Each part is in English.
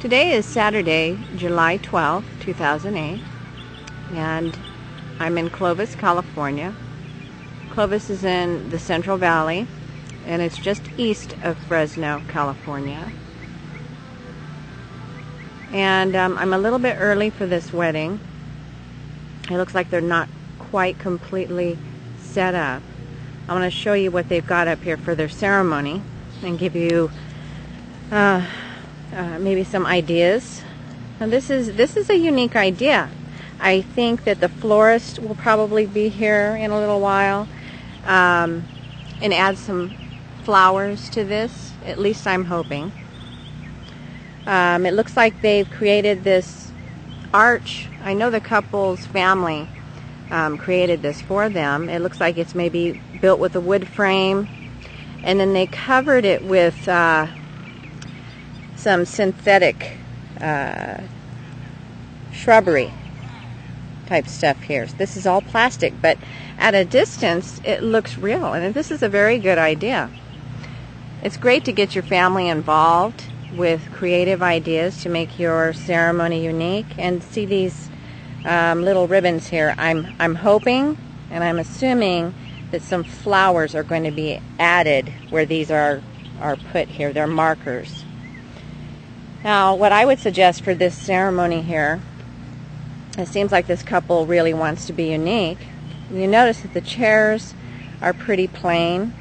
Today is Saturday, July 12, 2008, and I'm in Clovis, California. Clovis is in the Central Valley, and it's just east of Fresno, California. And I'm a little bit early for this wedding. It looks like they're not quite completely set up. I want to show you what they've got up here for their ceremony and give you maybe some ideas. Now this is a unique idea. I think that the florist will probably be here in a little while and add some flowers to this. At least I'm hoping. It looks like they've created this arch. I know the couple's family created this for them. It looks like it's maybe built with a wood frame, and then they covered it with some synthetic shrubbery type stuff here. So this is all plastic, but at a distance it looks real, and this is a very good idea. It's great to get your family involved with creative ideas to make your ceremony unique. And see these little ribbons here. I'm hoping and I'm assuming that some flowers are going to be added where these are put here. They're markers. Now, what I would suggest for this ceremony here, it seems like this couple really wants to be unique. You notice that the chairs are pretty plain.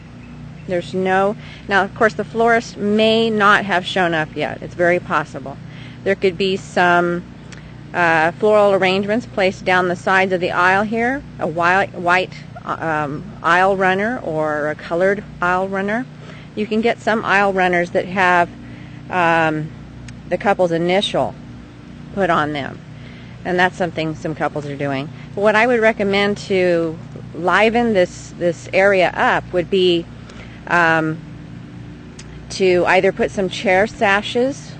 There's no... Now, of course, the florist may not have shown up yet. It's very possible. There could be some floral arrangements placed down the sides of the aisle here, a white aisle runner or a colored aisle runner. You can get some aisle runners that have the couple's initial put on them, and that's something some couples are doing. But what I would recommend to liven this area up would be to either put some chair sashes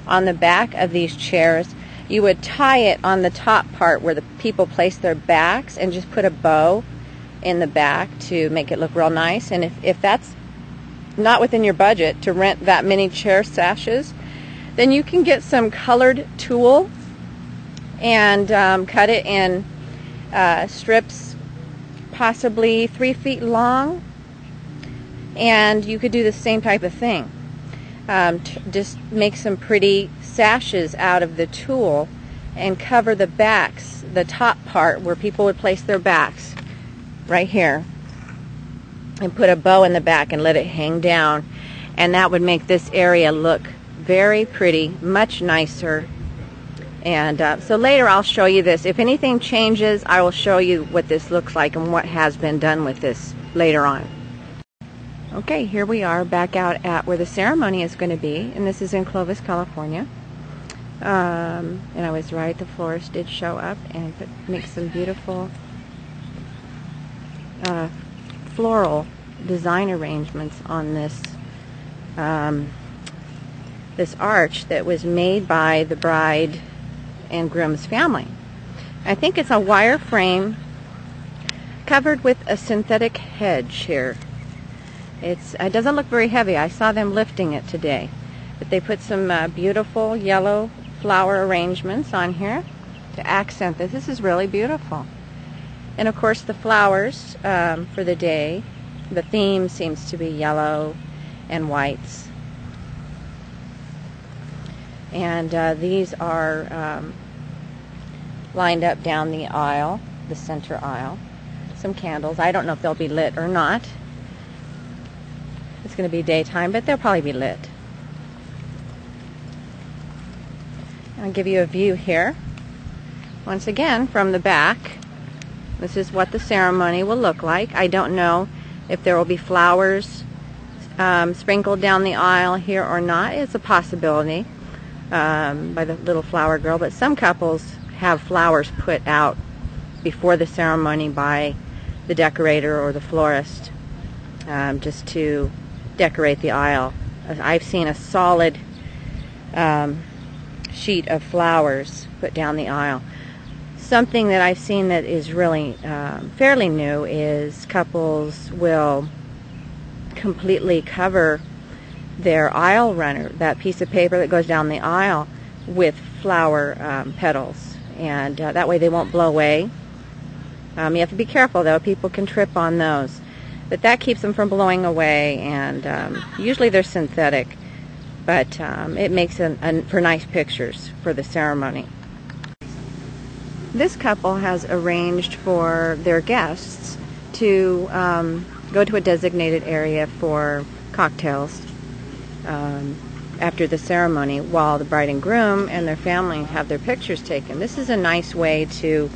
on the back of these chairs. You would tie it on the top part where the people place their backs and just put a bow in the back to make it look real nice. And if that's not within your budget to rent that many chair sashes, then you can get some colored tulle and cut it in strips possibly 3 feet long, and you could do the same type of thing. Just make some pretty sashes out of the tulle and cover the backs, the top part where people would place their backs, right here, and put a bow in the back and let it hang down, and that would make this area look very pretty, much nicer. And so later I'll show you this. If anything changes, I will show you what this looks like and what has been done with this later on. Okay, here we are back out at where the ceremony is going to be, and this is in Clovis, California. And I was right, the florist did show up and make some beautiful floral design arrangements on this this arch that was made by the bride and groom's family. I think it's a wire frame covered with a synthetic hedge here. It doesn't look very heavy. I saw them lifting it today. But they put some beautiful yellow flower arrangements on here to accent this. This is really beautiful. And of course the flowers for the day, the theme seems to be yellow and whites. And these are lined up down the aisle, the center aisle. Some candles. I don't know if they'll be lit or not. It's going to be daytime, but they'll probably be lit. I'll give you a view here. Once again, from the back, this is what the ceremony will look like. I don't know if there will be flowers sprinkled down the aisle here or not. It's a possibility by the little flower girl, but some couples have flowers put out before the ceremony by the decorator or the florist, just to decorate the aisle. I've seen a solid sheet of flowers put down the aisle. Something that I've seen that is really fairly new is couples will completely cover their aisle runner, that piece of paper that goes down the aisle, with flower petals, and that way they won't blow away. You have to be careful though, people can trip on those, but that keeps them from blowing away, and usually they're synthetic, but it makes for nice pictures for the ceremony. This couple has arranged for their guests to go to a designated area for cocktails after the ceremony, while the bride and groom and their family have their pictures taken. This is a nice way to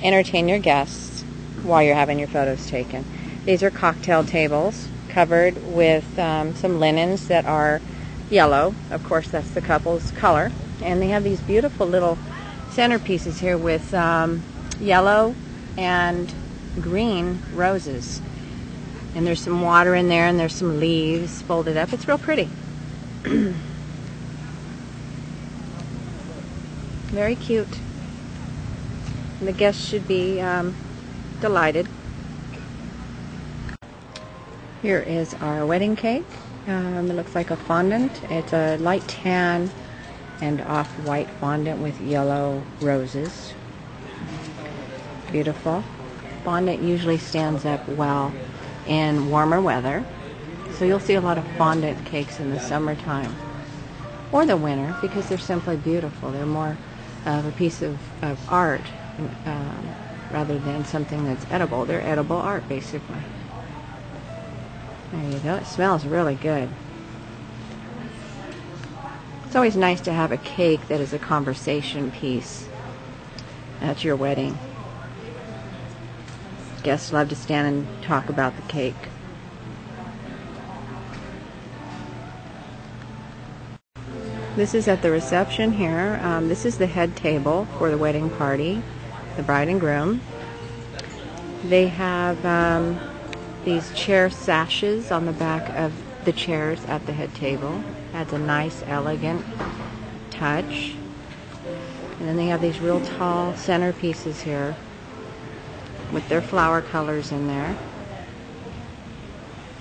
entertain your guests while you're having your photos taken. These are cocktail tables covered with some linens that are yellow. Of course, that's the couple's color. And they have these beautiful little centerpieces here with yellow and green roses. And there's some water in there, and there's some leaves folded up. It's real pretty. Very cute. And the guests should be delighted. Here is our wedding cake. It looks like a fondant. It's a light tan and off-white fondant with yellow roses. Beautiful. Fondant usually stands up well in warmer weather, so you'll see a lot of fondant cakes in the summertime or the winter because they're simply beautiful. They're more of a piece of art rather than something that's edible. They're edible art, basically. There you go. It smells really good. It's always nice to have a cake that is a conversation piece at your wedding. Guests love to stand and talk about the cake. This is at the reception here. This is the head table for the wedding party, the bride and groom. They have these chair sashes on the back of the chairs at the head table. Adds a nice, elegant touch. And then they have these real tall centerpieces here with their flower colors in there,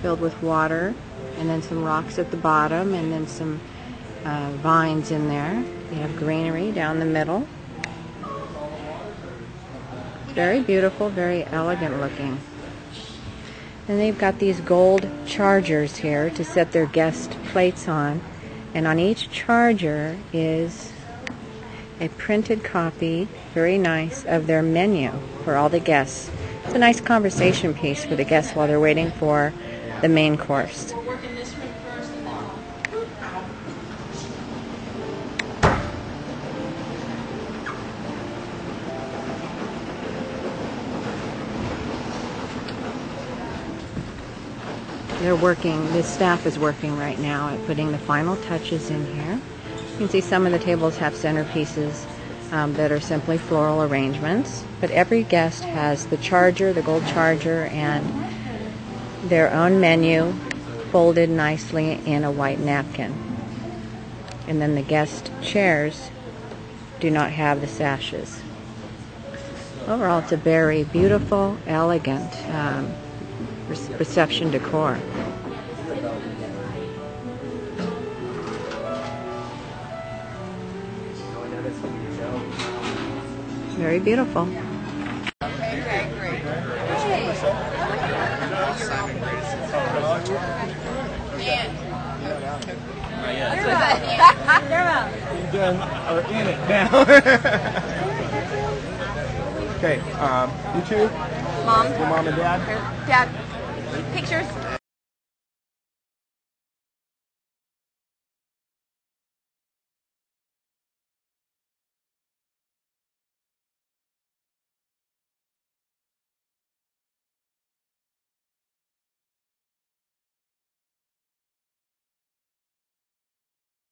filled with water, and then some rocks at the bottom, and then some vines in there. You have greenery down the middle. Very beautiful, very elegant looking. And they've got these gold chargers here to set their guest plates on, and on each charger is a printed copy, very nice, of their menu for all the guests. It's a nice conversation piece for the guests while they're waiting for the main course. They're working, the staff is working right now at putting the final touches in here. You can see some of the tables have centerpieces that are simply floral arrangements, but every guest has the charger, the gold charger, and their own menu folded nicely in a white napkin. And then the guest chairs do not have the sashes. Overall, it's a very beautiful, elegant reception decor. Very beautiful. Are in it now. Okay, you two? Mom. Your mom and dad? Dad. Pictures.